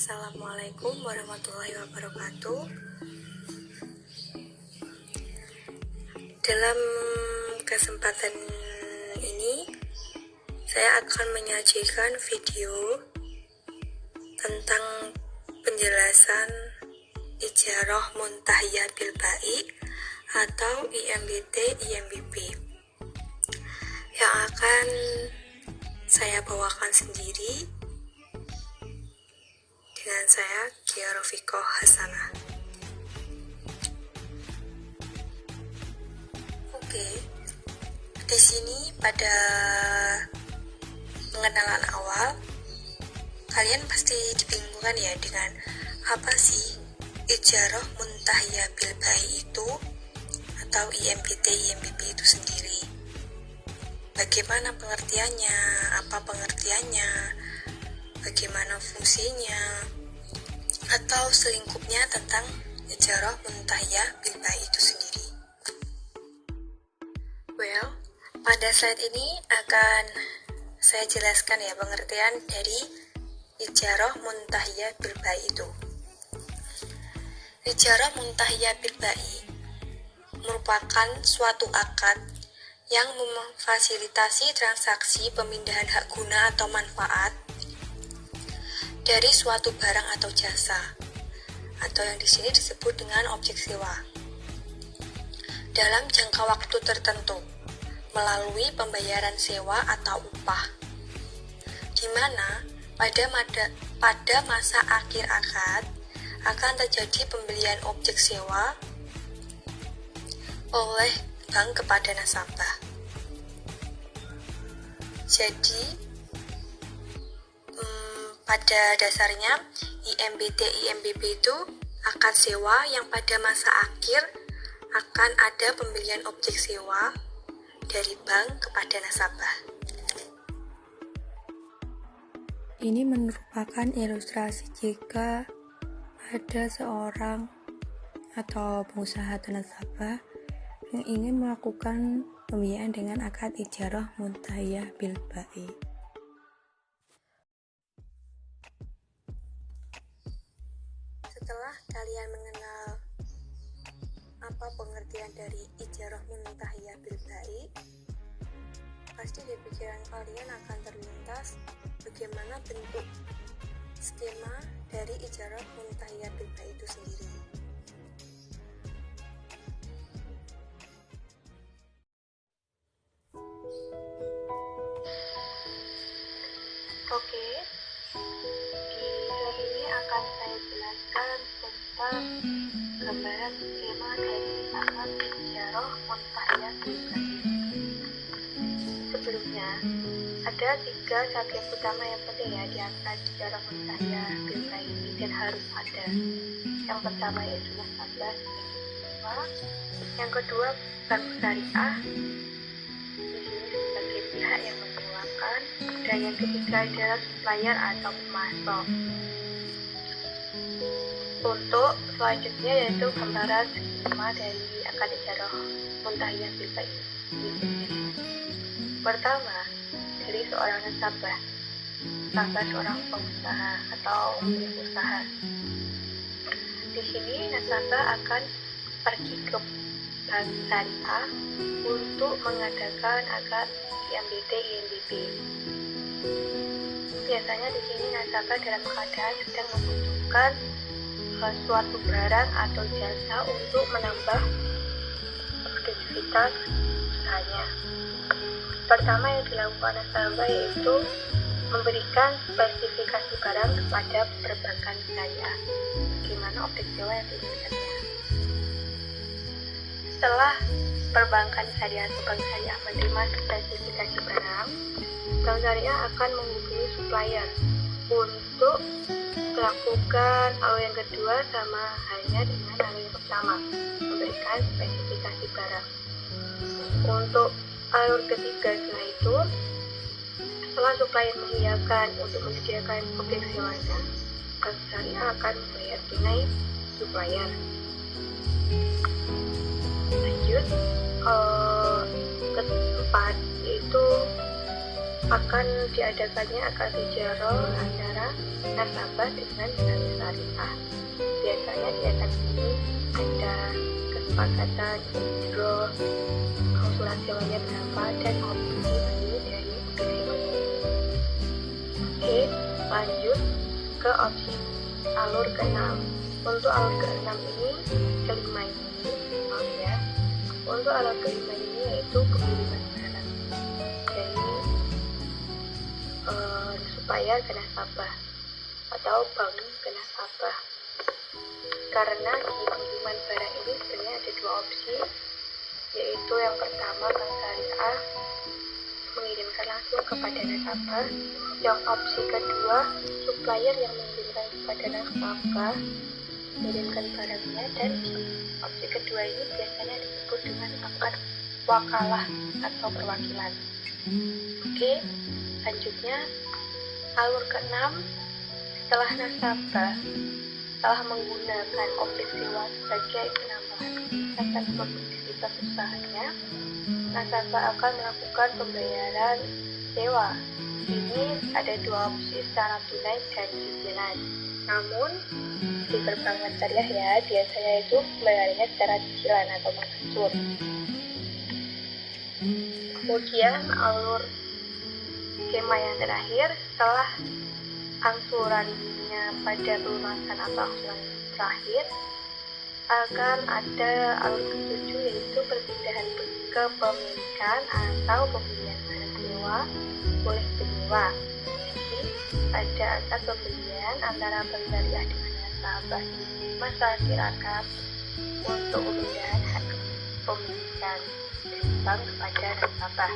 Assalamualaikum warahmatullahi wabarakatuh. Dalam kesempatan ini, saya akan menyajikan video tentang penjelasan Ijarah Muntahiyah bil Ba'i atau IMBT/IMBB yang akan saya bawakan sendiri dengan saya, Kia Rofikoh Hasanah. Oke, di sini pada pengenalan awal, kalian pasti dibingungkan ya dengan apa sih Ijarah Muntahiyah bil Ba'i itu atau IMBT/IMBB itu sendiri. Bagaimana pengertiannya, apa pengertiannya, bagaimana fungsinya, atau selingkupnya tentang Ijarah Muntahiyah bil Ba'i itu sendiri. Well, pada slide ini akan saya jelaskan ya pengertian dari Ijarah Muntahiyah bil Ba'i itu. Ijarah Muntahiyah bil Ba'i merupakan suatu akad yang memfasilitasi transaksi pemindahan hak guna atau manfaat dari suatu barang atau jasa, atau yang di sini disebut dengan objek sewa, dalam jangka waktu tertentu melalui pembayaran sewa atau upah, di mana pada masa akhir akad akan terjadi pembelian objek sewa oleh bank kepada nasabah. Jadi pada dasarnya IMBT/IMBB itu akad sewa yang pada masa akhir akan ada pembelian objek sewa dari bank kepada nasabah. Ini merupakan ilustrasi jika ada seorang atau pengusaha atau nasabah yang ingin melakukan pembiayaan dengan akad Ijarah Muntahiyah bil Ba'i. Setelah kalian mengenal apa pengertian dari Ijarah Muntahiyah bil Ba'i, pasti di pikiran kalian akan terlintas bagaimana bentuk skema dari Ijarah Muntahiyah bil Ba'i itu sendiri. Oke, di slide ini akan saya jelaskan tentang gambaran skema dari akad Ijarah Muntahiyah bil Ba'i. Sebelumnya, ada 3 subjek utama yang penting ya di akad Ijarah Muntahiyah bil Ba'i ini dan harus ada. Yang pertama yaitu nasabah sewa, yang kedua bank syariah, di sini sebagai pihak yang menyewakan, dan yang ketiga adalah supplier atau pemasok. Untuk selanjutnya yaitu gambaran skema dari akad Ijarah Muntahiyah bil Ba'i ini sendiri. Pertama, dari seorang nasabah seorang pengusaha atau pemilik usaha. Di sini nasabah akan pergi ke bank syariah untuk mengadakan akad IMBT/IMBB. Biasanya di sini nasabah dalam keadaan sedang membutuhkan suatu barang atau jasa untuk menambah produktivitas usahanya. Pertama yang dilakukan nasabah yaitu memberikan spesifikasi barang kepada perbankan syariah, bagaimana objek sewa yang diinginkannya. Setelah perbankan syariah atau bank syariah menerima spesifikasi barang, bank syariah akan menghubungi supplier untuk melakukan alur yang kedua sama halnya dengan alur yang pertama, memberikan spesifikasi barang. Untuk alur ketiga setelah itu, setelah supplier mengiyakan untuk menyediakan objek sewanya, bank syariah akan membayar tunai supplier. Lanjut, keempat yaitu akan diadakannya akad ijarah antara nasabah dengan bank syariah. Biasanya di atas ini ada kesepakatan withdraw, angsuran sewanya berapa, dan opsi beli dari sewanya. Oke, lanjut ke opsi alur ke-6. Untuk alur ke-6 ini, kelima ini, untuk alur kelima ini yaitu pengiriman barang dari supplier ke nasabah atau bank ke nasabah. Karena di pengiriman barang ini sebenarnya ada dua opsi, yaitu yang pertama bank syariah mengirimkan langsung kepada nasabah, yang opsi kedua supplier yang mengirimkan kepada nasabah mengirimkan barangnya, dan opsi kedua ini biasanya disebut dengan akad wakalah atau perwakilan. Oke, lanjutnya alur ke-6, setelah nasabah telah menggunakan objek sewa sebagai penambahan kegiatan produktivitas usahanya, nasabah akan melakukan pembayaran sewa. Ini ada dua opsi, secara tunai dan cicilan. Namun di perbankan syariah ya, biasanya itu pembayarannya secara cicilan atau mengangsur. Kemudian alur skema yang terakhir, setelah angsurannya pada pelunasan atau angsuran terakhir, akan ada alur ke-7, yaitu perpindahan kepemilikan atau pembelian barang sewa oleh penyewa. Jadi pada akad pembelian antara bank syariah dengan nasabah masa silakan untuk pemindahan hak kepemilikan dari bank kepada nasabah.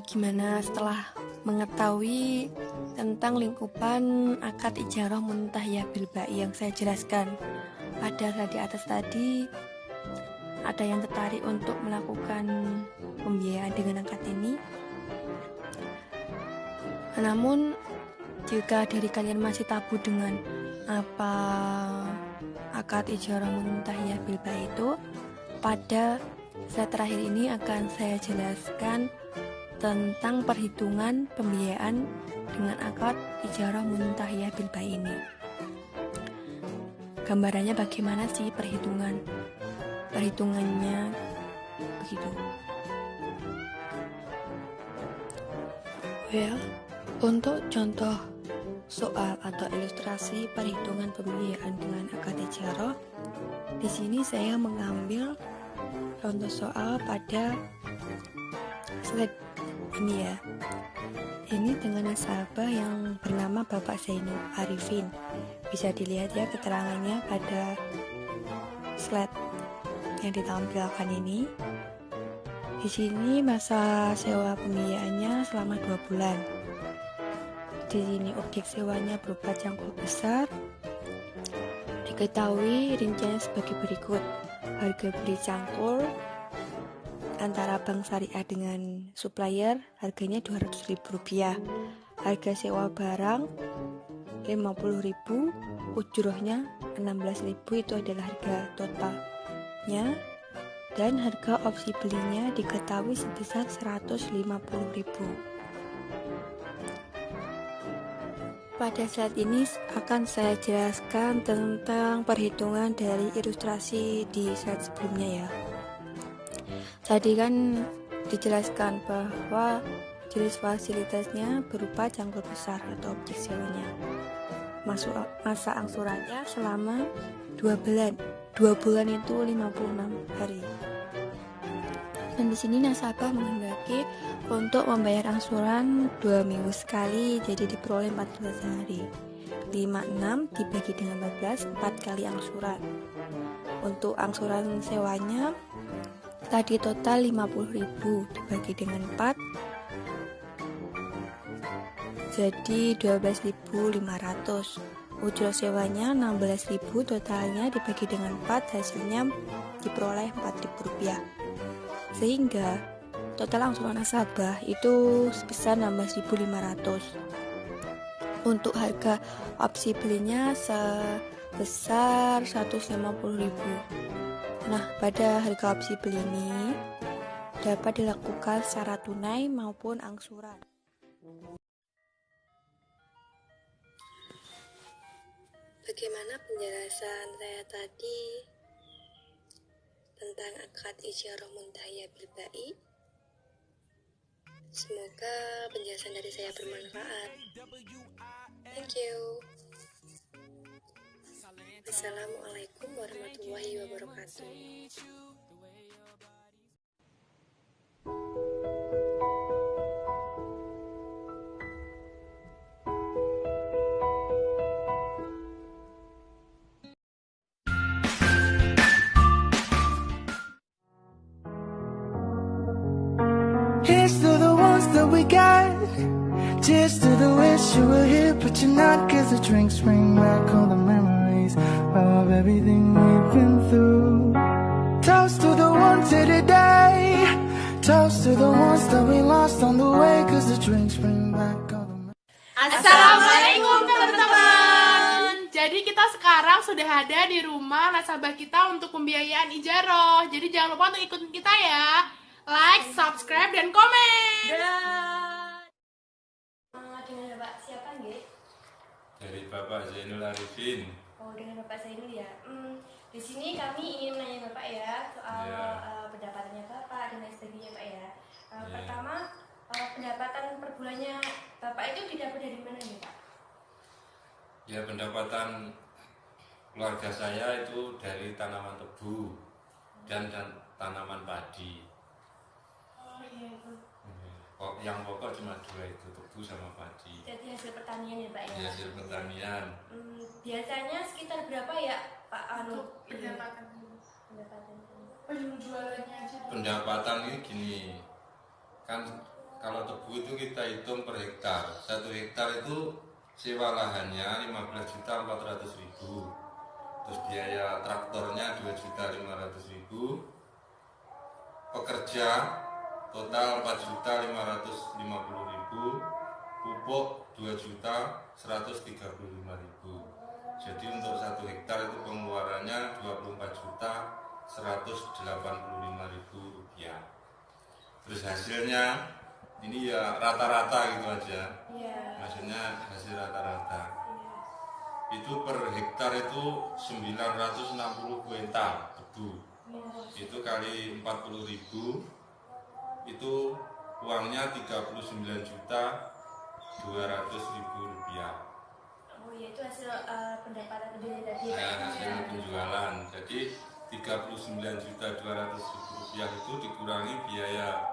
Gimana setelah mengetahui tentang lingkupan akad ijarah muntahiyah bil bai yang saya jelaskan pada di atas tadi? Ada yang tertarik untuk melakukan pembiayaan dengan akad ini? Namun jika dari kalian masih tabu dengan apa akad ijarah muntahiyah bil bai itu, pada slide terakhir ini akan saya jelaskan tentang perhitungan pembiayaan dengan akad ijarah muntahiyah bil bai ini. Gambarannya bagaimana sih perhitungannya begitu. Untuk contoh soal atau ilustrasi perhitungan pembiayaan dengan akad ijarah, di sini saya mengambil contoh soal pada slide ini ya. Ini dengan nasabah yang bernama Bapak Zainul Arifin. Bisa dilihat ya keterangannya pada slide yang ditampilkan ini. Di sini masa sewa pembiayaannya selama 2 bulan. Di sini objek sewanya berupa cangkul besar. Diketahui rinciannya sebagai berikut. Harga beli cangkul antara bank syariah dengan supplier harganya Rp200.000. Harga sewa barang Rp50.000, ujrohnya Rp16.000, itu adalah harga totalnya. Dan harga opsi belinya diketahui sebesar Rp150.000. Pada saat ini akan saya jelaskan tentang perhitungan dari ilustrasi di slide sebelumnya ya. Tadi kan dijelaskan bahwa jenis fasilitasnya berupa cangkul besar atau objek sewanya. Masa angsurannya selama 2 bulan. 2 bulan itu 56 hari. Dan di sini nasabah menghendaki untuk membayar angsuran 2 minggu sekali, jadi diperoleh 14 hari. 56 dibagi dengan 14, 4 kali angsuran. Untuk angsuran sewanya tadi total 50.000 dibagi dengan 4, jadi 12.500. Ujroh sewanya 16.000, totalnya dibagi dengan 4, hasilnya diperoleh Rp4.000. Sehingga total angsuran nasabah itu sebesar 16.500. Untuk harga opsi belinya sebesar 150.000. Nah, pada harga opsi beli ini dapat dilakukan secara tunai maupun angsuran. Bagaimana penjelasan saya tadi tentang akad ijarah muntahiyah bil ba'i? Semoga penjelasan dari saya bermanfaat. Thank you. Assalamualaikum warahmatullahi wabarakatuh. Here's to the ones that we got. Cheers to the wish you were here, but you're not. 'Cause the drinks bring back all the memories of everything we've been through. Toast to the ones here today. Toast to the ones that we lost on the way. 'Cause the drinks bring back all the memories. Assalamualaikum teman-teman. Jadi kita sekarang sudah ada di rumah nasabah kita untuk pembiayaan ijarah. Jadi jangan lupa untuk ikutin kita ya. Like, subscribe, dan komen. Dengan Bapak siapa nggih? Dari Bapak Zainul Arifin. Oh, dengan Bapak Zainul ya. Di sini kami ingin menanya Bapak ya soal pendapatannya Bapak dan lain sebagainya Pak ya. Pertama, pendapatan per bulannya Bapak itu didapat dari mana nih Pak? Ya, pendapatan keluarga saya itu dari tanaman tebu dan tanaman padi. Oh iya. Yang pokok cuma dua itu, tebu sama padi. Jadi hasil pertanian ya Pak ya? Hasil pertanian. Biasanya sekitar berapa ya Pak Pendapatan penjualannya aja. Pendapatan ini gini, kan kalau tebu itu kita hitung per hektar. 1 hektar itu sewa lahannya 15.400.000. Terus biaya traktornya 2.500.000. Pekerja total 4.550.000, pupuk 2.135.000. Jadi untuk 1 hektar itu pengeluarannya 24.185.000 rupiah. Terus hasilnya ini ya rata-rata gitu aja. Maksudnya hasil rata-rata. Itu per hektar itu 960 kuintal tebu. Itu kali 40.000. Itu uangnya 39.200.000 rupiah. Oh iya, itu hasil pendapatan penjualan tadi Ya, hasil penjualan. Jadi 39.200.000 rupiah itu dikurangi biaya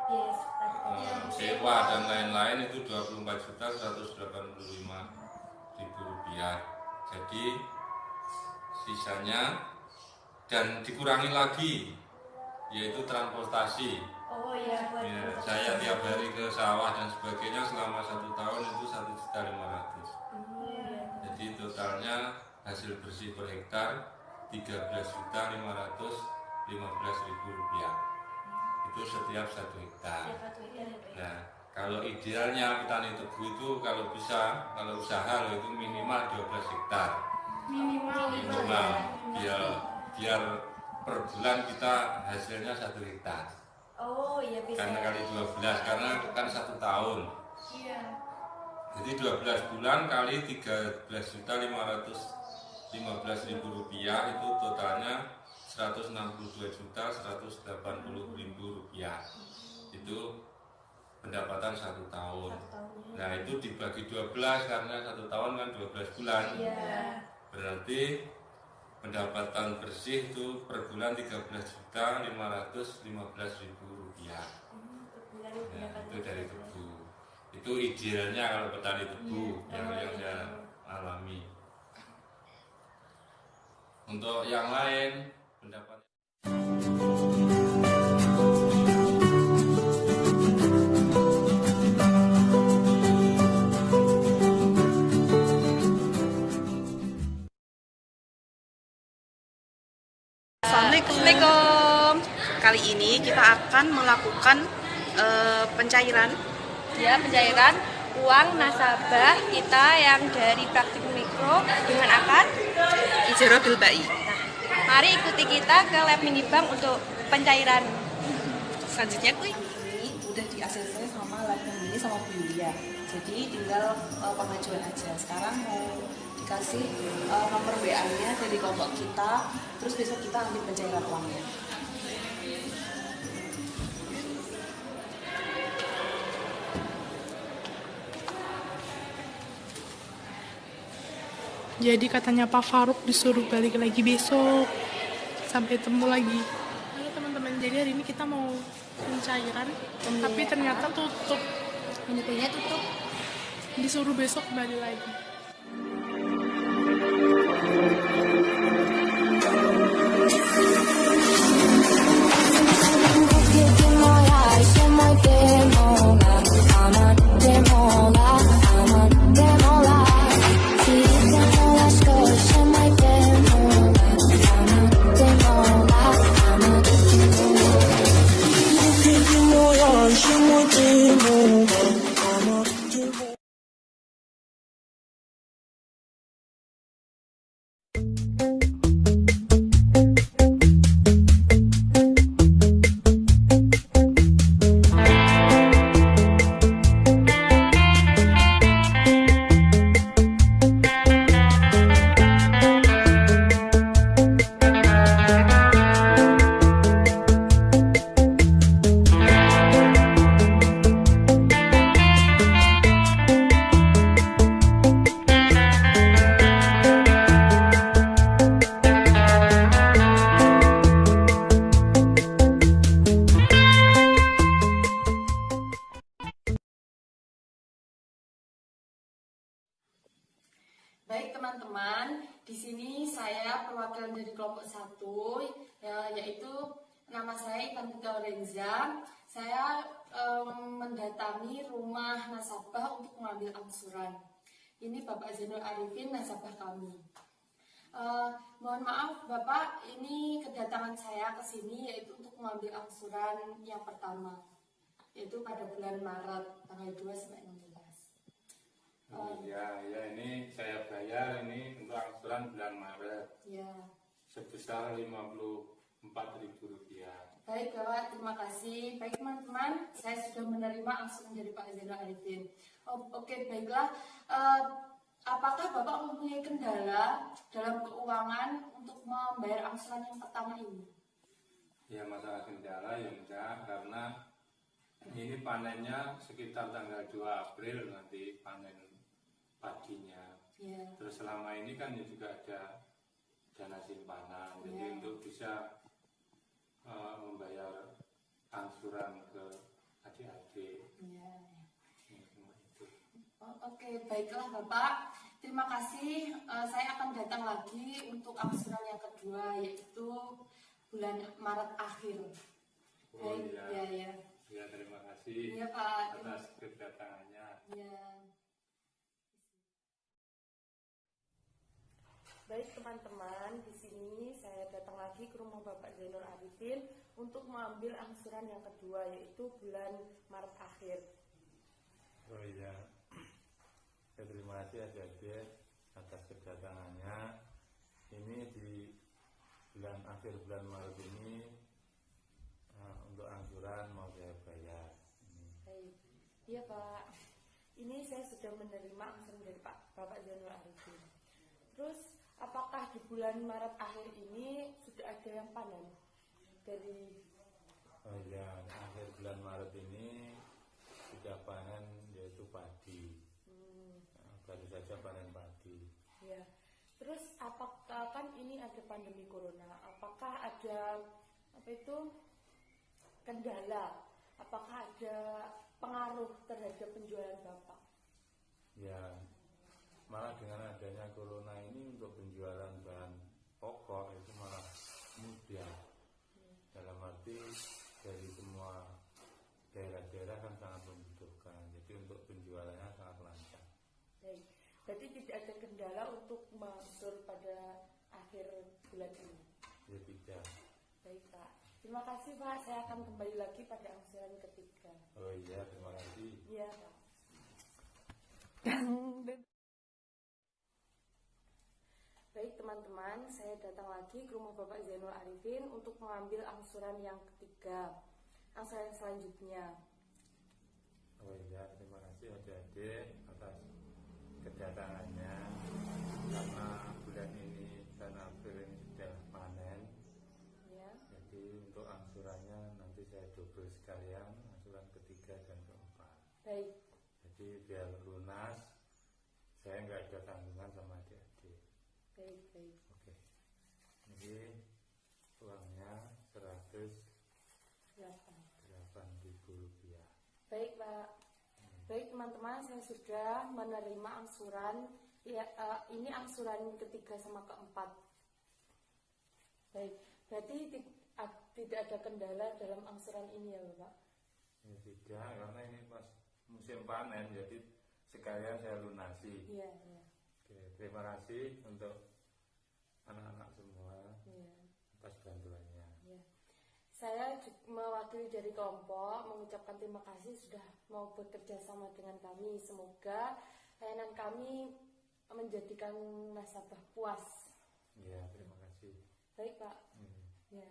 sewa dan lain-lain itu 24.185.000 rupiah. Jadi sisanya dan dikurangi lagi yaitu transportasi. Oh iya, buat Ya, saya tiap hari ke sawah dan sebagainya selama 1 tahun itu 1.500.000. Jadi totalnya hasil bersih per hektar 13.515.000 rupiah. Itu setiap 1 hektar. Nah, kalau idealnya petani tebu itu kalau bisa, kalau usaha loh, itu minimal 12 hektar. Minimal. Biar per bulan kita hasilnya 1 hektar. Oh iya, bisa. Karena kali 12, karena kan 1 tahun. Iya. Jadi 12 bulan kali 13.515.000 rupiah itu totalnya 162.180.000 rupiah. Itu pendapatan 1 tahun. Nah, itu dibagi 12 karena 1 tahun kan 12 bulan. Berarti pendapatan bersih itu per bulan 13.515.000 rupiah. Nah, itu dari tebu. Itu idealnya kalau petani tebu yang saya alami. Untuk yang lain pendapat Assalamualaikum. Kali ini kita akan melakukan pencairan uang nasabah kita yang dari praktik mikro dengan akad ijarah bil ba'i. Mari ikuti kita ke lab minibank untuk pencairan. Selanjutnya kuy. Ini udah di ACC sama lab yang ini sama Bu Yulia. Jadi tinggal pengajuan aja. Sekarang mau dikasih nomor WA-nya dari kelompok kita, terus besok kita ambil pencairan uangnya. Jadi katanya Pak Faruk disuruh balik lagi besok. Sampai ketemu lagi. Halo teman-teman, jadi hari ini kita mau pencairan, tapi ternyata tutup. Penyepinya tutup. Disuruh besok kembali lagi. Baik teman-teman, di sini saya perwakilan dari kelompok 1, yaitu nama saya Ivantika Lorenza. Saya mendatangi rumah nasabah untuk mengambil angsuran. Ini Bapak Zainul Arifin, nasabah kami. Mohon maaf Bapak, ini kedatangan saya ke sini yaitu untuk mengambil angsuran yang pertama, yaitu pada bulan Maret tanggal 2 sampai 16. Ya, ini saya bayar ini untuk angsuran bulan Maret. Ya. Sebesar Rp54.000. Baik Bapak, terima kasih. Baik teman-teman, saya sudah menerima angsuran dari Pak Zainul Arifin. Oke, baiklah. Apakah Bapak mempunyai kendala dalam keuangan untuk membayar angsuran yang pertama ini? Ya, masalah kendala ya enggak, karena ini panennya sekitar tanggal 2 April nanti panen padinya. Ya. Terus selama ini kan juga ada dana simpanan, jadi Ya. untuk bisa membayar angsuran ke adik-adik. Ya. Semua itu. Oke, baiklah Bapak. Terima kasih. Saya akan datang lagi untuk angsuran yang kedua, yaitu bulan Maret akhir. Oh Baik, iya. ya. Ya, terima kasih Iya Pak. atas kedatangannya. Ya. Baik teman-teman, di sini saya datang lagi ke rumah Bapak Zainul Arifin untuk mengambil angsuran yang kedua, yaitu bulan Maret akhir. Oh iya, ya, terima kasih adik-adik atas kedatangannya. Ini di akhir bulan Maret ini untuk angsuran mau saya bayar. Baik, iya Pak. Ini saya sudah menerima angsuran dari Bapak Zainul Arifin. Terus apakah di bulan Maret akhir ini sudah ada yang panen dari? Oh iya, akhir bulan Maret ini sudah panen yaitu padi. Baru saja panen padi. Ya. Terus apakah kan ini ada pandemi corona? Apakah ada kendala? Apakah ada pengaruh terhadap penjualan Bapak? Ya, malah dengan adanya corona ini untuk penjualan bahan pokok itu malah mudah. Dalam arti dari semua daerah-daerah kan sangat membutuhkan, jadi untuk penjualannya sangat lancar. Baik, berarti tidak ada kendala untuk mengangsur pada akhir bulan ini? Ya tidak. Baik Pak, terima kasih Pak, saya akan kembali lagi pada angsuran ketiga. Oh iya, terima kasih. Iya Pak. Baik teman-teman, saya datang lagi ke rumah Bapak Zainul Arifin untuk mengambil angsuran yang ketiga, angsuran selanjutnya. Oh iya, terima kasih adik-adik atas kedatangannya. Kami sekalian angsuran ketiga dan keempat. Baik. Jadi biar lunas, saya nggak ada tanggungan sama adik-adik. Baik. Oke. Ini uangnya 108.000 rupiah. Baik Pak. Baik teman-teman, saya sudah menerima angsuran. Ya, ini angsuran ketiga sama keempat. Baik. Berarti tidak ada kendala dalam angsuran ini ya Bapak? Ya tidak, karena ini pas musim panen, jadi sekalian saya lunasi. Iya. Oke, terima kasih untuk anak-anak semua atas bantuannya. Iya. Saya mewakili dari kelompok mengucapkan terima kasih sudah mau bekerja sama dengan kami. Semoga layanan kami menjadikan nasabah puas. Iya, terima kasih. Baik Pak. Ya.